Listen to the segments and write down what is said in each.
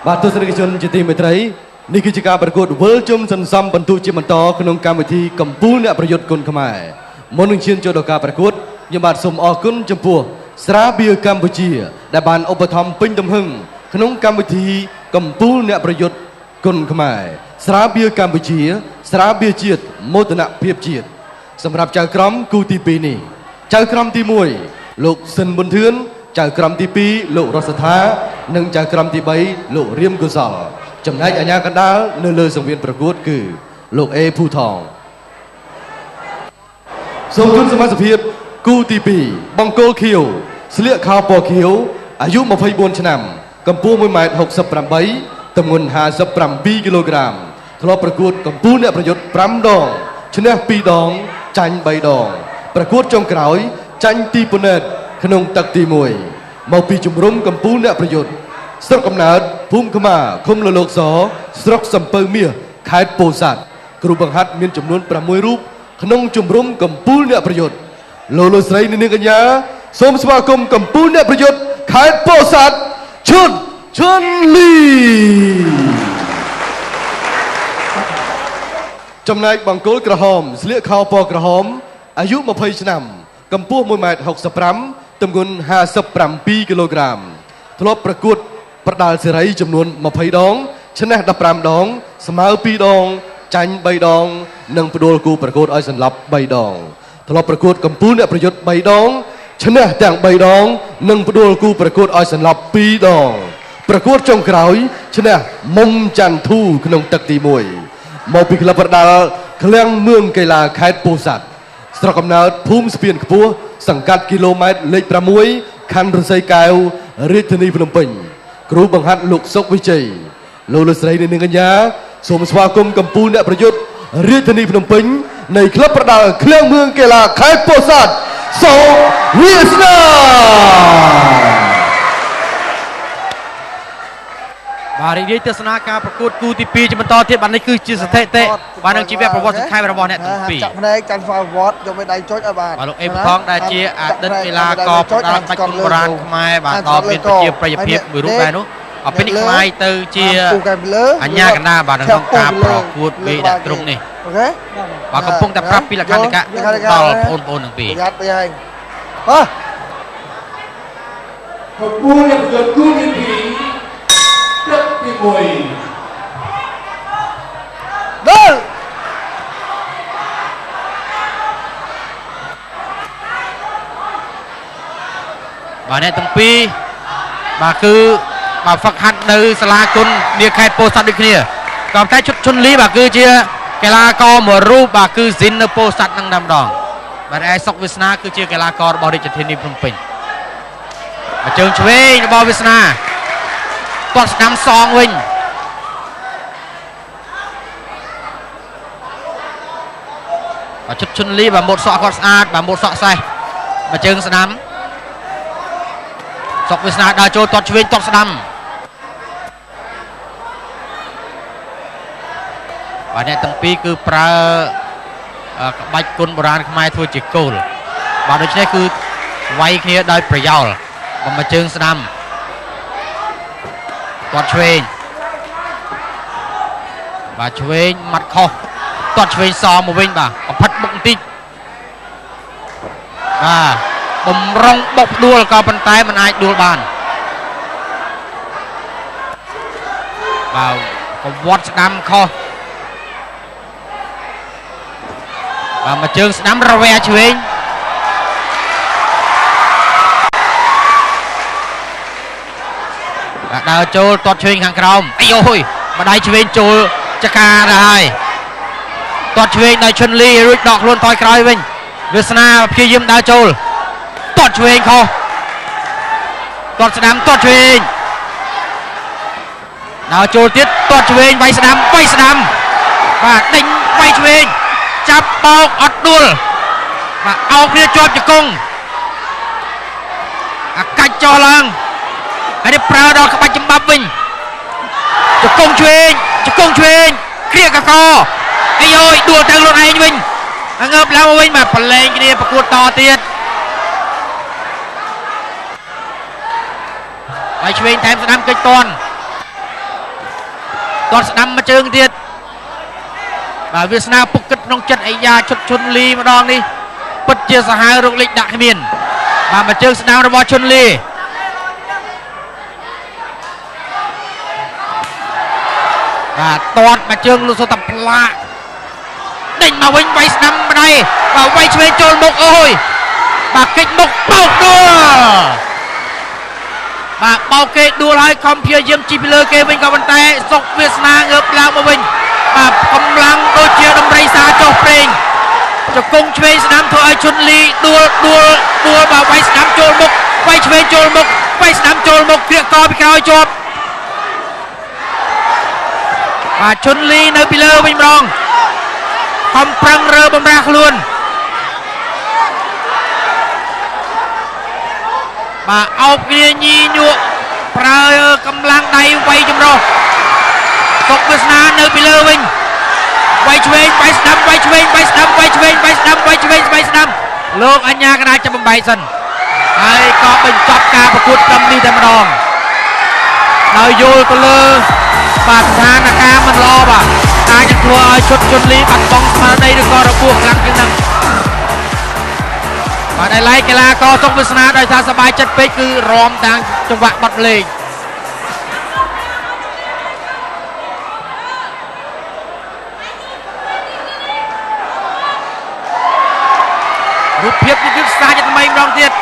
បាទទស្សនិកជនជាទីមេត្រីនេះគឺជាការប្រកួតវិលជុំសន្សំបន្ទុកជាបន្តក្នុងកម្មវិធីកម្ពុជាអ្នកប្រយុទ្ធគុណខ្មែរមុននឹងឈានចូលដល់ការប្រកួតខ្ញុំបាទសូមអរគុណចំពោះស្រាបៀរកម្ពុជាដែលបានឧបត្ថម្ភពេញទំហឹងក្នុងកម្មវិធីកម្ពុជាអ្នកប្រយុទ្ធគុណខ្មែរស្រាបៀរកម្ពុជាស្រាបៀរជាតិមោទនភាពជាតិសម្រាប់ចៅក្រមគូទី2នេះចៅក្រមទី1លោកស៊ិនប៊ុនធឿនចៅក្រមទី2លោករស់សថានិងចៅក្រមទី3លោករៀមកុសលចំណែកអាជ្ញាកណ្ដាលនៅលើសង្វៀនប្រកួតគឺលោកអេភូថងសូមជូនសមាជិកគូទី2បង្គោលខៀវស្លៀកខោពណ៌ខៀវអាយុ24ឆ្នាំកម្ពស់ 1.68 ទម្ងន់57គីឡូក្រាមធ្លាប់ប្រកួតកម្ពុជាអ្នកប្រយុទ្ធ5ដងឈ្នះ2ដងចាញ់3ដងប្រកួតចុងក្រោយចាញ់ទីប៉ូណេតក្នុងទឹកទី1មកពីជំរំកម្ពុជាអ្នកប្រយុទ្ធស្រុកកំណើតភូមិខ្មាឃុំលលោកសស្រុកសំពៅមាសខេត្តពោធិ៍សាត់គ្រូបង្ហាត់មានចំនួន6រូបក្នុងជំរំកម្ពុជាអ្នកប្រយុទ្ធលោកស្រីនាងកញ្ញាសូមស្វាគមន៍កម្ពុជាអ្នកប្រយុទ្ធខេត្តពោធិ៍សាត់ឈុនលីចំណែកបង្គោលក្រហមស្លៀកខោពណ៌ក្រហមអាយុ20ឆ្នាំកម្ពស់ 1.65 ទម្ងន់57គីឡូក្រាមធ្លាប់ប្រកួតប្រដាល់សេរីចំនួន20ដងឈ្នះ15ដងស្មើ2ដងចាញ់3ដងនិងផ្ដួលគូប្រកួតឲ្យសន្លប់3ដងធ្លាប់ប្រកួតកម្ពុជាអ្នកប្រយុទ្ធ3ដងឈ្នះទាំង3ដងនិងផ្ដួលគូប្រកួតឲ្យសន្លប់2ដងប្រកួតចុងក្រោយឈ្នះមុំច័ន្ទធូក្នុងទឹកទី1មកពីក្លឹបប្រដាល់ឃ្លាំងមឿងកីឡាខេត្តពោធិ៍សាត់ស្រុកកំណើតភូមិស្ពានខ្ពស់សង្កាត់គីឡូម៉ែត្រលេខ6ខណ្ឌរសីកែវរាជធានីភ្នំពេញគ្រូបង្ហាត់លោកសុកវិជ័យលោកស្រីនាងកញ្ញាសូមស្វាគមន៍កម្ពុជាអ្នកប្រយុទ្ធរាជធានីភ្នំពេញនៃក្លឹបប្រដាល់ឃ្លាំងមឿងកីឡាខេត្តពោធិ៍សាត់សូវាសនាបាទរីករាយទស្សនាការប្រកួតគូទី2ជាបន្តទៀតបាទនេះគឺជាស្ថិតិបាទនឹងជីវប្រវត្តិសង្ខេបរបស់អ្នកទាំងពីរចាក់ភ្នែកកាន់ forward យកវាដៃចុចឲ្យបានបាទលោកអេផងដែលជាអតីតកីឡាករប្រដាល់ក្បាច់គុណបុរាណខ្មែរបាទដល់មានប្រជាប្រិយភាពមួយរូបដែរនោះអពេលនេះខ្លាយទៅជាអញ្ញាកណ្ដាលបាទក្នុងការប្រកួតវេដាក់ទ្រុងនេះអូខេបាទកំពុងតែប្រាប់ពីលក្ខន្តិកៈដល់បងប្អូនទាំងពីរប្រយ័ត្នបីហើយកម្ពុជាអ្នកប្រយុទ្ធគូទី2ទឹកទី1ដល់បាទអ្នកទាំងពីរបាទគឺបាទហ្វឹកហាត់នៅសាលាគុណនាខេត្តពោធិ៍សាត់ដូចគ្នាក៏តែឈុនលីបាទគឺជាកីឡាករមួយរូបបាទគឺស៊ីននៅពោធិ៍សាត់នឹងតែម្ដងបាទឯសុកវាសនាគឺជាកីឡាកររបស់រាជធានីភ្នំពេញបាទជើងឆ្វេងរបស់វាសនាទាត់ស្ដាំសងវិញបាទឈុនលីបាទម៉ូតសក់គាត់ស្អាតបាទម៉ូតសក់សេះបាទជើងស្ដាំសុកវាសនាដើរចូលទាត់ឆ្វេងទាត់ស្ដាំបាទអ្នកទាំងពីរគឺប្រើក្បាច់គុណបុរាណខ្មែរធ្វើជាគោលបាទដូច្នេះគឺវាយគ្នាដោយប្រយោលមកជើងស្ដាំទាត់ឆ្វេងបាទឆ្វេងម៉ាត់ខុសទាត់ឆ្វេងសងមកវិញបាទកំផិតបុកបន្តិចបាទបំរុងបុកដួលក៏ប៉ុន្តែមិនអាចដួលបានបាទកវត្តស្ដាំខុសបាទមកជើងស្ដាំរវែឆ្វេងបាទដើរចូលទាត់ឆ្វេងខាងក្រោមអីអូយម្ដាយឆ្វេងចូលចកាទៅហើយទាត់ឆ្វេងដោយឈុនលីរួចដកខ្លួនថយក្រោយវិញវាសនាព្យាយាមដើរចូលទាត់ឆ្វេងខុសទាត់ស្ដាំទាត់ឆ្វេងដើរចូលទៀតទាត់ឆ្វេងវាយស្ដាំបាទដេញវាយឆ្វេងចាប់បោកអត់ដួលបាទអោបគ្នាជាប់ជង្គង់អាកាច់ចោលឡើងហើយនេះប្រើដល់ក្បាច់ចំបាប់វិញជង្គង់ឆ្វេងគ្រាកកអីអូយដួលទៅខ្លួនឯងវិញងើបឡើងវិញបាទប្រឡែងគ្នាប្រកួតតទៀតហើយឆ្វេងថែមស្ដាំកិច្ចតន់ គាត់ស្ដាំមកជើងទៀតបាទវាសនាពុកគិតក្នុងចិត្តអាយ៉ាឈុតឈុនលីម្ដងនេះពិតជាសាហាវរកលេខដាក់គ្មានបាទមកជើងស្ដាំរបស់ឈុនលីបាទតាត់មកជើងលោកសុតតែផ្លាកដេញមកវិញវាយស្ដាំម្ដាយបាទវាយឆ្វេងចូលមុខអូយបាទកិច្ចមុខបោកដួលបាទបោកគេដួលហើយខំព្យាយាមជីពីលើគេវិញក៏ប៉ុន្តែសុកវាសនាងើបឡើងមកវិញបាទកម្លាំងដូចជាដំរីសាចុះព្រេងជង្គង់ឆ្វេងស្ដាំធ្វើឲ្យឈុនលីដួលបាទវាយស្ដាំចូលមុខវាយឆ្វេងចូលមុខវាយស្ដាំចូលមុខគ្រាកកពីក្រោយជាប់បាទឈុនលីនៅពីលើវិញម្ដងខំប្រឹងរើបំរាស់ខ្លួនបាទអោបគ្នាញីញក់ប្រើកម្លាំងដៃវាយចម្រោះសុកវាសនានៅពីលើវិញវាយឆ្វេងវាយស្ដាំវាយឆ្វេងវាយស្ដាំវាយឆ្វេងវាយស្ដាំវាយឆ្វេងវាយស្ដាំលោកអញ្ញាកណាចាប់បំបែកសិនហើយក៏បញ្ចប់ការប្រកួតត្រឹមនេះតែម្ដងដោយយល់ទៅលើបាទស្ថានភាពមិនល្អបាទអាចនឹងធ្វើឲ្យឈុតជន់លីបាត់បង់ស្មារតីឬក៏របួសខ្លាំងជាងហ្នឹងបាទឯឡៃកីឡាករសុកវាសនាដោយថាសប្បាយចិត្តពេកគឺរំតាមចង្វាក់បត់លេងរូបភាពយឺតសាច់ថ្មីម្ដងទៀត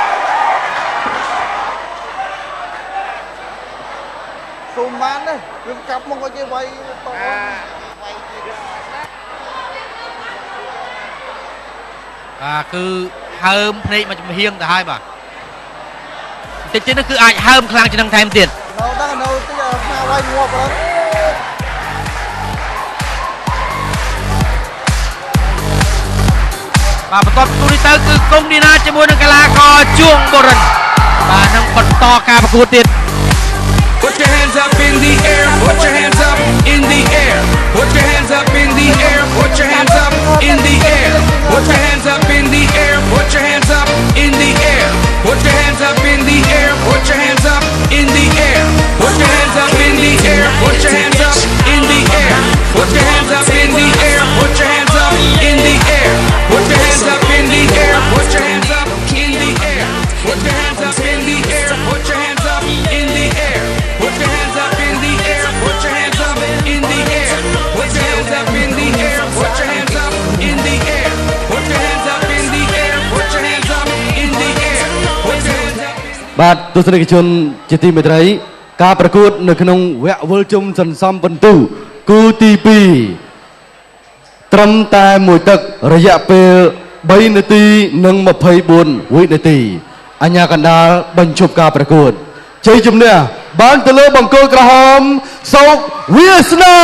សូមបានទេវាចាប់មកឲ្យគេវាយតគឺហើមភ្នែកមកចំហៀងទៅហើយបាទតិចទៀតនេះគឺអាចហើមខ្លាំងជាងនឹងថែមទៀតនៅដល់នៅទីផ្សារវាយងាប់ហ្នឹងបាទបន្ទាប់ពីនេះទៅគឺកុងឌីណាជាមួយនឹងកីឡាករជួងបូរិនបាទនឹងបន្តការប្រកួតទៀត Put your hands up in the air, put your hands up in the air, put your hands up in the air, put your hands up in the air, put your hands up in the air, put your hands up in the air, put your hands up in the air, put your hands up in the air, put your hands up in the air, put your hands up in the air, put your hands up in the air, put your hands up in the air, put your hands up in the air, put your hands up in the air, put your hands up in the air, put your hands up in the air. Put your hands up in the air, put your hands up in the air, put your hands up in the air, put your hands up in the air, put your hands up in the air, put your hands up in the air, put your hands up បាទទស្សនិកជនជាទីមេត្រីការប្រកួតនៅក្នុងវគ្គវិលជុំសន្សំពិន្ទុគូទី2ត្រឹមតែមួយទឹករយៈពេល3នាទីនិង24វិនាទីអញ្ញាកណ្ដាលបញ្ឈប់ការប្រកួតជ័យជំនះបានទៅលើបង្គោលក្រហមសុកវាសនា